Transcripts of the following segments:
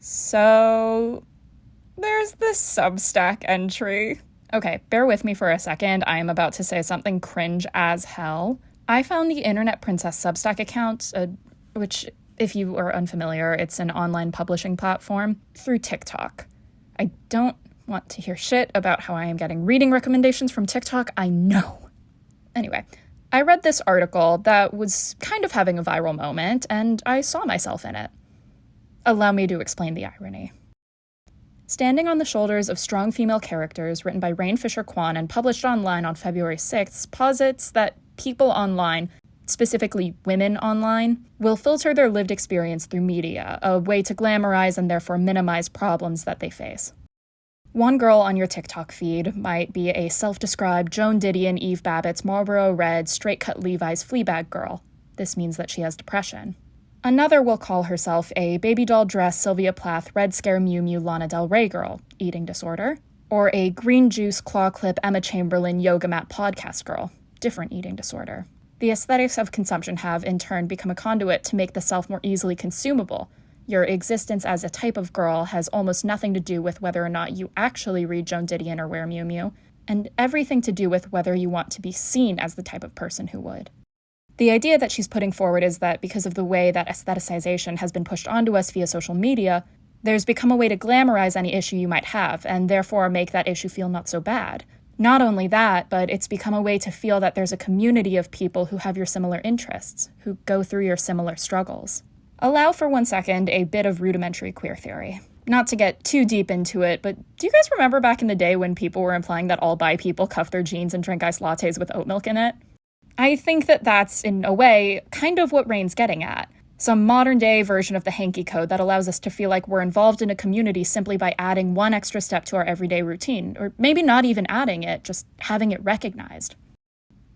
So there's this Substack entry. Okay, bear with me for a second. I am about to say something cringe as hell. I found the Internet Princess Substack account, which, if you are unfamiliar, it's an online publishing platform, through TikTok. I don't want to hear shit about how I am getting reading recommendations from TikTok. I know. Anyway, I read this article that was kind of having a viral moment, and I saw myself in it. Allow me to explain the irony. Standing on the Shoulders of Strong Female Characters, written by Rain Fisher Kwan and published online on February 6th, posits that people online, specifically women online, will filter their lived experience through media, a way to glamorize and therefore minimize problems that they face. One girl on your TikTok feed might be a self-described Joan Didion, Eve Babbitt's Marlboro Red, straight-cut Levi's Fleabag girl. This means that she has depression. Another will call herself a baby doll dress Sylvia Plath Red Scare Mew Mew Lana Del Rey girl, eating disorder, or a green juice claw clip Emma Chamberlain yoga mat podcast girl, different eating disorder. The aesthetics of consumption have, in turn, become a conduit to make the self more easily consumable. Your existence as a type of girl has almost nothing to do with whether or not you actually read Joan Didion or wear Mew Mew, and everything to do with whether you want to be seen as the type of person who would. The idea that she's putting forward is that because of the way that aestheticization has been pushed onto us via social media, there's become a way to glamorize any issue you might have, and therefore make that issue feel not so bad. Not only that, but it's become a way to feel that there's a community of people who have your similar interests, who go through your similar struggles. Allow for 1 second a bit of rudimentary queer theory. Not to get too deep into it, but do you guys remember back in the day when people were implying that all bi people cuff their jeans and drink iced lattes with oat milk in it? I think that that's, in a way, kind of what Rain's getting at. Some modern-day version of the hanky code that allows us to feel like we're involved in a community simply by adding one extra step to our everyday routine, or maybe not even adding it, just having it recognized.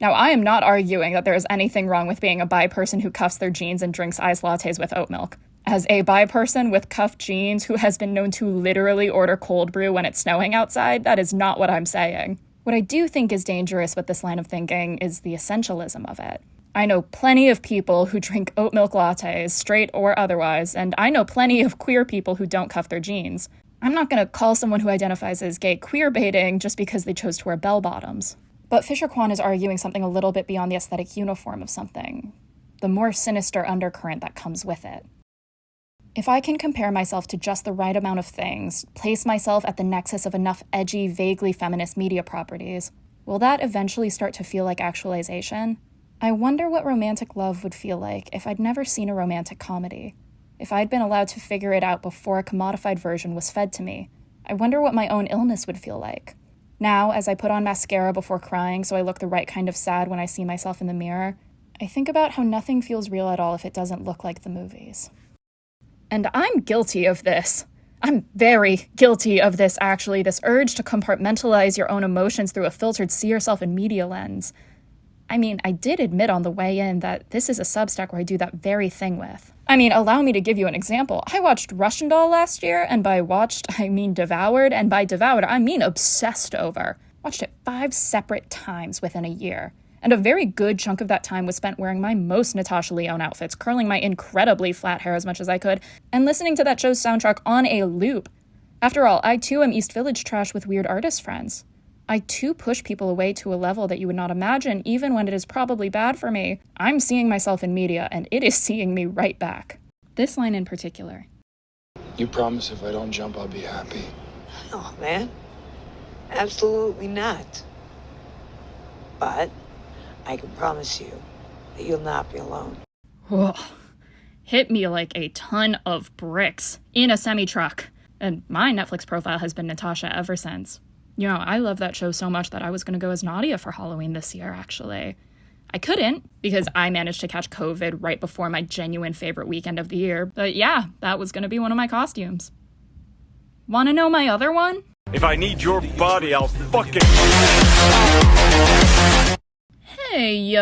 Now, I am not arguing that there is anything wrong with being a bi person who cuffs their jeans and drinks iced lattes with oat milk. As a bi person with cuffed jeans who has been known to literally order cold brew when it's snowing outside, that is not what I'm saying. What I do think is dangerous with this line of thinking is the essentialism of it. I know plenty of people who drink oat milk lattes, straight or otherwise, and I know plenty of queer people who don't cuff their jeans. I'm not going to call someone who identifies as gay queer-baiting just because they chose to wear bell-bottoms. But Fisher Kwan is arguing something a little bit beyond the aesthetic uniform of something, the more sinister undercurrent that comes with it. If I can compare myself to just the right amount of things, place myself at the nexus of enough edgy, vaguely feminist media properties, will that eventually start to feel like actualization? I wonder what romantic love would feel like if I'd never seen a romantic comedy. If I'd been allowed to figure it out before a commodified version was fed to me. I wonder what my own illness would feel like. Now, as I put on mascara before crying so I look the right kind of sad when I see myself in the mirror, I think about how nothing feels real at all if it doesn't look like the movies. And I'm guilty of this. I'm very guilty of this, actually, this urge to compartmentalize your own emotions through a filtered see-yourself-in-media lens. I mean, I did admit on the way in that this is a Substack where I do that very thing with. I mean, allow me to give you an example. I watched Russian Doll last year, and by watched, I mean devoured, and by devoured, I mean obsessed over. Watched it 5 separate times within a year. And a very good chunk of that time was spent wearing my most Natasha Lyonne outfits, curling my incredibly flat hair as much as I could, and listening to that show's soundtrack on a loop. After all, I too am East Village trash with weird artist friends. I too push people away to a level that you would not imagine, even when it is probably bad for me. I'm seeing myself in media, and it is seeing me right back. This line in particular. You promise if I don't jump, I'll be happy. Oh, man. Absolutely not. But I can promise you that you'll not be alone. Whoa. Hit me like a ton of bricks in a semi-truck. And my Netflix profile has been Natasha ever since. You know, I love that show so much that I was going to go as Nadia for Halloween this year, actually. I couldn't, because I managed to catch COVID right before my genuine favorite weekend of the year. But yeah, that was going to be one of my costumes. Want to know my other one? If I need your body, I'll fucking... Hey,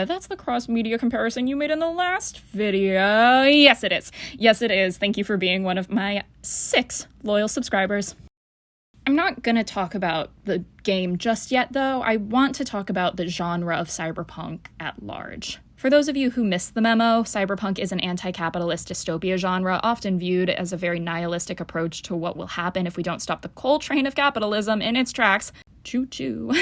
that's the cross-media comparison you made in the last video. Yes, it is. Yes, it is. Thank you for being one of my 6 loyal subscribers. I'm not going to talk about the game just yet, though. I want to talk about the genre of cyberpunk at large. For those of you who missed the memo, cyberpunk is an anti-capitalist dystopia genre, often viewed as a very nihilistic approach to what will happen if we don't stop the coal train of capitalism in its tracks. Choo-choo.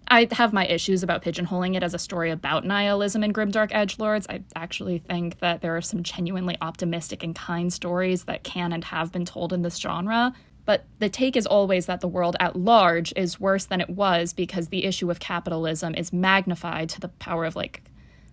I have my issues about pigeonholing it as a story about nihilism and grimdark edgelords. I actually think that there are some genuinely optimistic and kind stories that can and have been told in this genre. But the take is always that the world at large is worse than it was because the issue of capitalism is magnified to the power of,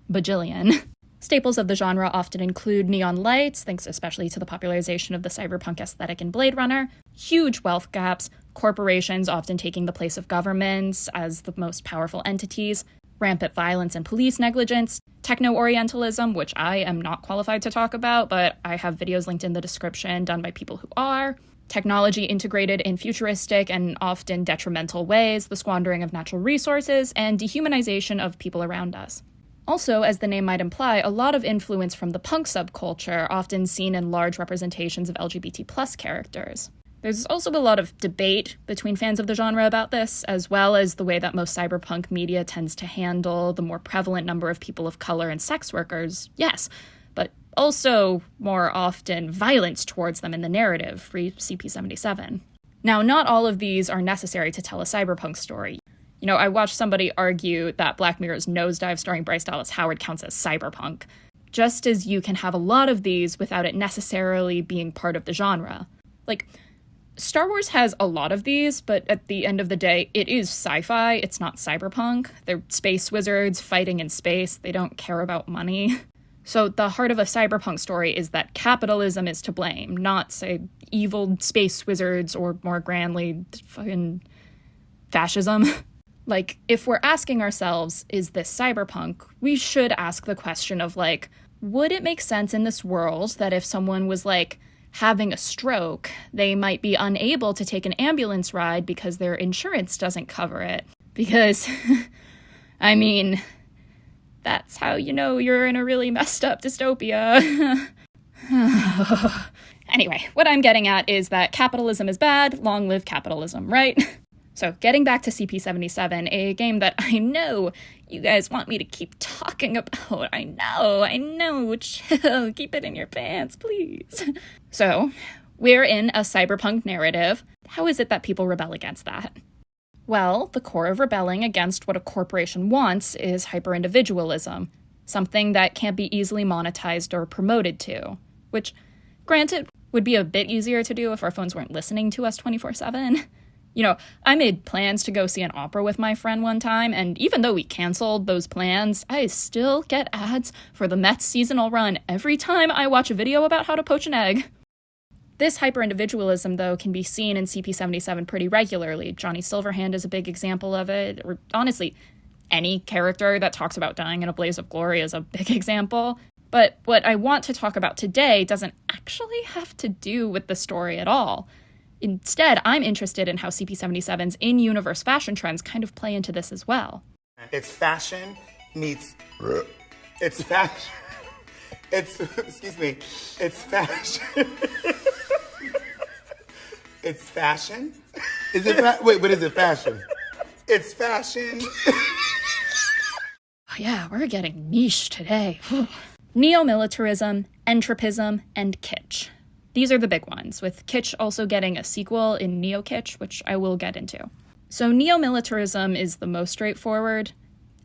bajillion. Staples of the genre often include neon lights, thanks especially to the popularization of the cyberpunk aesthetic in Blade Runner, huge wealth gaps, corporations often taking the place of governments as the most powerful entities, rampant violence and police negligence, Techno-Orientalism, which I am not qualified to talk about, but I have videos linked in the description done by people who are, technology integrated in futuristic and often detrimental ways, the squandering of natural resources, and dehumanization of people around us. Also, as the name might imply, a lot of influence from the punk subculture, often seen in large representations of LGBT+ characters. There's also a lot of debate between fans of the genre about this, as well as the way that most cyberpunk media tends to handle the more prevalent number of people of color and sex workers, yes, but also, more often, violence towards them in the narrative, free CP77. Now, not all of these are necessary to tell a cyberpunk story. I watched somebody argue that Black Mirror's Nosedive starring Bryce Dallas Howard counts as cyberpunk, just as you can have a lot of these without it necessarily being part of the genre. Star Wars has a lot of these, but at the end of the day, it is sci-fi, it's not cyberpunk. They're space wizards fighting in space, they don't care about money. So the heart of a cyberpunk story is that capitalism is to blame, not, say, evil space wizards or, more grandly, fucking fascism. If we're asking ourselves, is this cyberpunk, we should ask the question of, would it make sense in this world that if someone was, having a stroke, they might be unable to take an ambulance ride because their insurance doesn't cover it? Because, that's how you know you're in a really messed up dystopia. Anyway, what I'm getting at is that capitalism is bad, long live capitalism, right? So, getting back to CP77, a game that I know you guys want me to keep talking about. I know, chill, keep it in your pants, please. So, we're in a cyberpunk narrative. How is it that people rebel against that? Well, the core of rebelling against what a corporation wants is hyper-individualism, something that can't be easily monetized or promoted to, which, granted, would be a bit easier to do if our phones weren't listening to us 24/7. I made plans to go see an opera with my friend one time, and even though we canceled those plans, I still get ads for the Mets seasonal run every time I watch a video about how to poach an egg. This hyper-individualism, though, can be seen in CP77 pretty regularly. Johnny Silverhand is a big example of it, or honestly, any character that talks about dying in a blaze of glory is a big example. But what I want to talk about today doesn't actually have to do with the story at all. Instead, I'm interested in how CP77's in-universe fashion trends kind of play into this as well. It's fashion meets... It's fashion... Excuse me. It's fashion... It's fashion? Is it wait, what is it, fashion? It's fashion... Yeah, we're getting niche today. Neo-militarism, entropism, and kitsch. These are the big ones, with kitsch also getting a sequel in neo-kitsch, which I will get into. So neo-militarism is the most straightforward.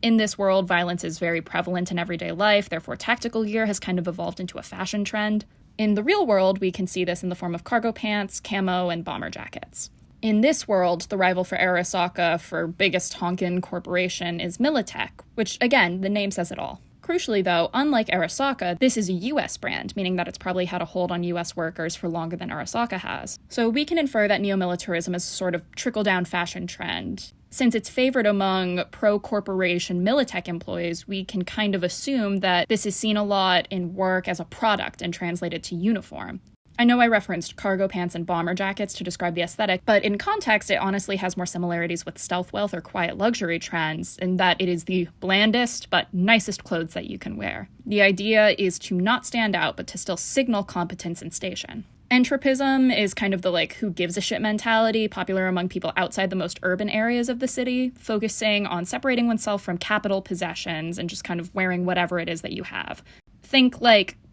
In this world, violence is very prevalent in everyday life, therefore tactical gear has kind of evolved into a fashion trend. In the real world, we can see this in the form of cargo pants, camo, and bomber jackets. In this world, the rival for Arasaka for biggest honkin' corporation is Militech, which, again, the name says it all. Crucially, though, unlike Arasaka, this is a US brand, meaning that it's probably had a hold on US workers for longer than Arasaka has. So we can infer that neo-militarism is a sort of trickle-down fashion trend. Since it's favored among pro-corporation Militech employees, we can kind of assume that this is seen a lot in work as a product and translated to uniform. I know I referenced cargo pants and bomber jackets to describe the aesthetic, but in context, it honestly has more similarities with stealth wealth or quiet luxury trends, in that it is the blandest but nicest clothes that you can wear. The idea is to not stand out, but to still signal competence and station. Entropism is kind of the who gives a shit mentality popular among people outside the most urban areas of the city, focusing on separating oneself from capital possessions and just kind of wearing whatever it is that you have. Think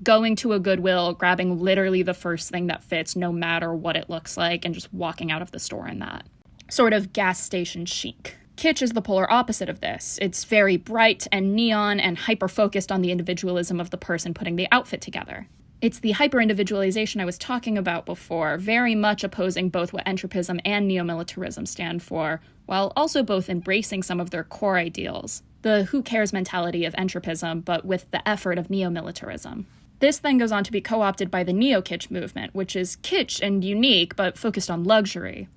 going to a Goodwill, grabbing literally the first thing that fits, no matter what it looks like, and just walking out of the store in that. Sort of gas station chic. Kitsch is the polar opposite of this. It's very bright and neon and hyper-focused on the individualism of the person putting the outfit together. It's the hyper-individualization I was talking about before, very much opposing both what entropism and neo-militarism stand for, while also both embracing some of their core ideals. The who cares mentality of entropism, but with the effort of neo-militarism. This then goes on to be co-opted by the neo-kitsch movement, which is kitsch and unique, but focused on luxury.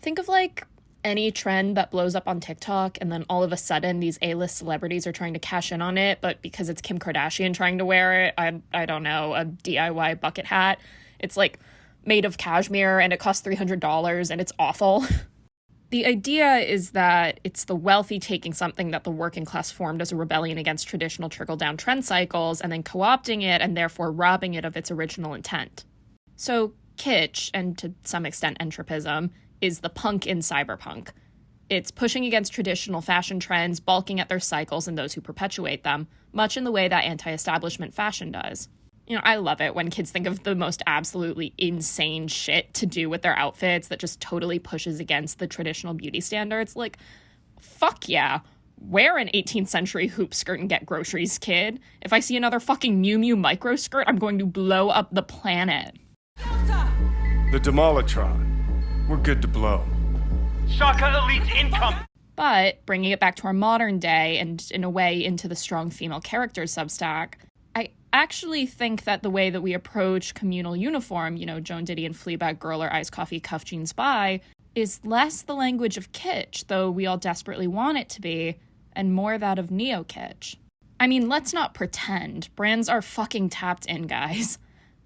Think of any trend that blows up on TikTok, and then all of a sudden these A-list celebrities are trying to cash in on it, but because it's Kim Kardashian trying to wear it, I don't know, a DIY bucket hat. It's made of cashmere and it costs $300 and it's awful. The idea is that it's the wealthy taking something that the working class formed as a rebellion against traditional trickle-down trend cycles and then co-opting it and therefore robbing it of its original intent. So kitsch, and to some extent entropism, is the punk in Cyberpunk. It's pushing against traditional fashion trends, balking at their cycles and those who perpetuate them, much in the way that anti-establishment fashion does. I love it when kids think of the most absolutely insane shit to do with their outfits that just totally pushes against the traditional beauty standards. Fuck yeah. Wear an 18th century hoop skirt and get groceries, kid. If I see another fucking Miu Miu micro skirt, I'm going to blow up the planet. The Demolitron. We're good to blow. Shaka Elite income! But, bringing it back to our modern day, and in a way into the strong female characters substack, I actually think that the way that we approach communal uniform, Joan Didion, Fleabag, Girl, or Iced Coffee, Cuff Jeans, Bye, is less the language of kitsch, though we all desperately want it to be, and more that of neo-kitsch. I mean, let's not pretend. Brands are fucking tapped in, guys.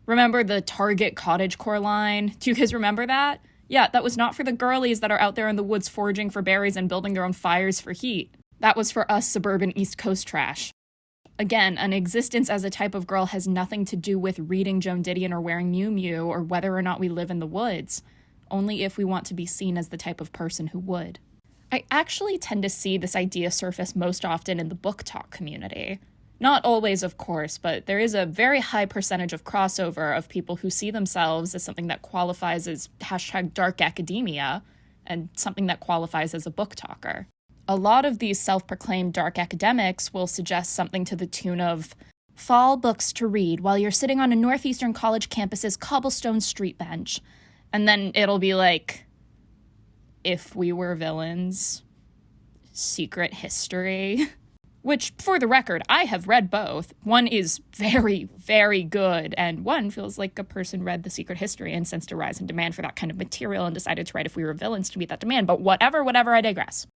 Remember the Target cottagecore line? Do you guys remember that? Yeah, that was not for the girlies that are out there in the woods foraging for berries and building their own fires for heat. That was for us suburban East Coast trash. Again, an existence as a type of girl has nothing to do with reading Joan Didion or wearing Miu Miu or whether or not we live in the woods, only if we want to be seen as the type of person who would. I actually tend to see this idea surface most often in the book talk community. Not always, of course, but there is a very high percentage of crossover of people who see themselves as something that qualifies as #dark academia and something that qualifies as a book talker. A lot of these self-proclaimed dark academics will suggest something to the tune of fall books to read while you're sitting on a Northeastern college campus's cobblestone street bench. And then it'll be If We Were Villains, Secret History. Which, for the record, I have read both. One is very, very good, and one feels like a person read The Secret History and sensed a rise in demand for that kind of material and decided to write If We Were Villains to meet that demand. But whatever, I digress.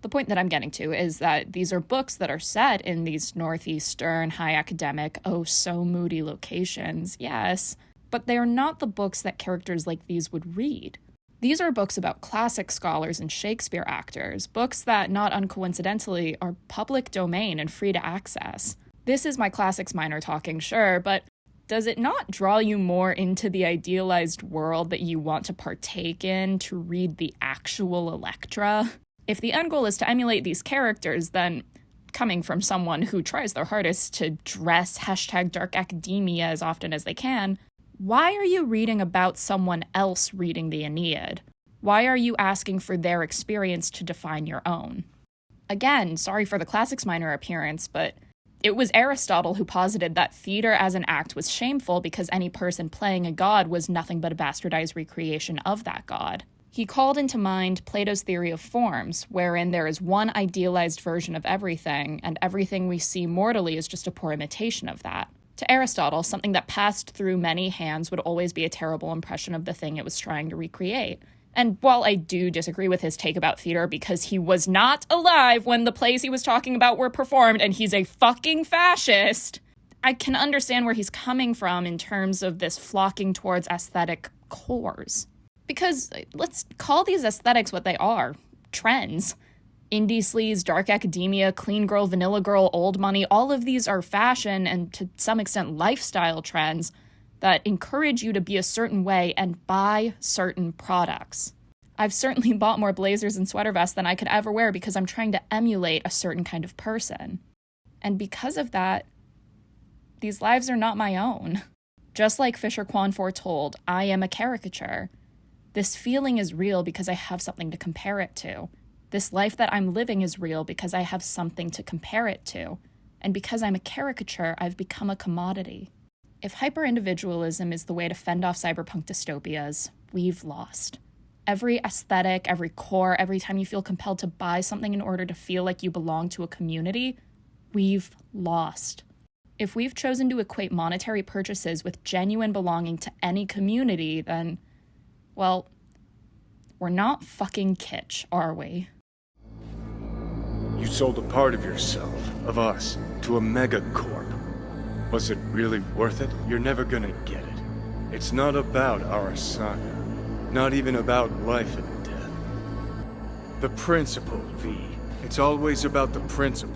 The point that I'm getting to is that these are books that are set in these northeastern, high academic, oh so moody locations, yes, but they are not the books that characters like these would read. These are books about classic scholars and Shakespeare actors, books that, not uncoincidentally, are public domain and free to access. This is my classics minor talking, sure, but does it not draw you more into the idealized world that you want to partake in to read the actual Electra? If the end goal is to emulate these characters, then, coming from someone who tries their hardest to dress #dark academia as often as they can, why are you reading about someone else reading the Aeneid? Why are you asking for their experience to define your own? Again, sorry for the classics minor appearance, but it was Aristotle who posited that theater as an act was shameful because any person playing a god was nothing but a bastardized recreation of that god. He called into mind Plato's theory of forms, wherein there is one idealized version of everything, and everything we see mortally is just a poor imitation of that. To Aristotle, something that passed through many hands would always be a terrible impression of the thing it was trying to recreate. And while I do disagree with his take about theater because he was not alive when the plays he was talking about were performed and he's a fucking fascist, I can understand where he's coming from in terms of this flocking towards aesthetic cores. Because let's call these aesthetics what they are, trends. Indie sleaze, dark academia, clean girl, vanilla girl, old money, all of these are fashion and to some extent lifestyle trends that encourage you to be a certain way and buy certain products. I've certainly bought more blazers and sweater vests than I could ever wear because I'm trying to emulate a certain kind of person. And because of that, these lives are not my own. Just like Fisher Kwan foretold, I am a caricature. This feeling is real because I have something to compare it to. This life that I'm living is real because I have something to compare it to. And because I'm a caricature, I've become a commodity. If hyper-individualism is the way to fend off cyberpunk dystopias, we've lost. Every aesthetic, every core, every time you feel compelled to buy something in order to feel like you belong to a community, we've lost. If we've chosen to equate monetary purchases with genuine belonging to any community, then, well, we're not fucking kitsch, are we? You sold a part of yourself, of us, to a megacorp. Was it really worth it? You're never gonna get it. It's not about our saga. Not even about life and death. The principle, V. It's always about the principle.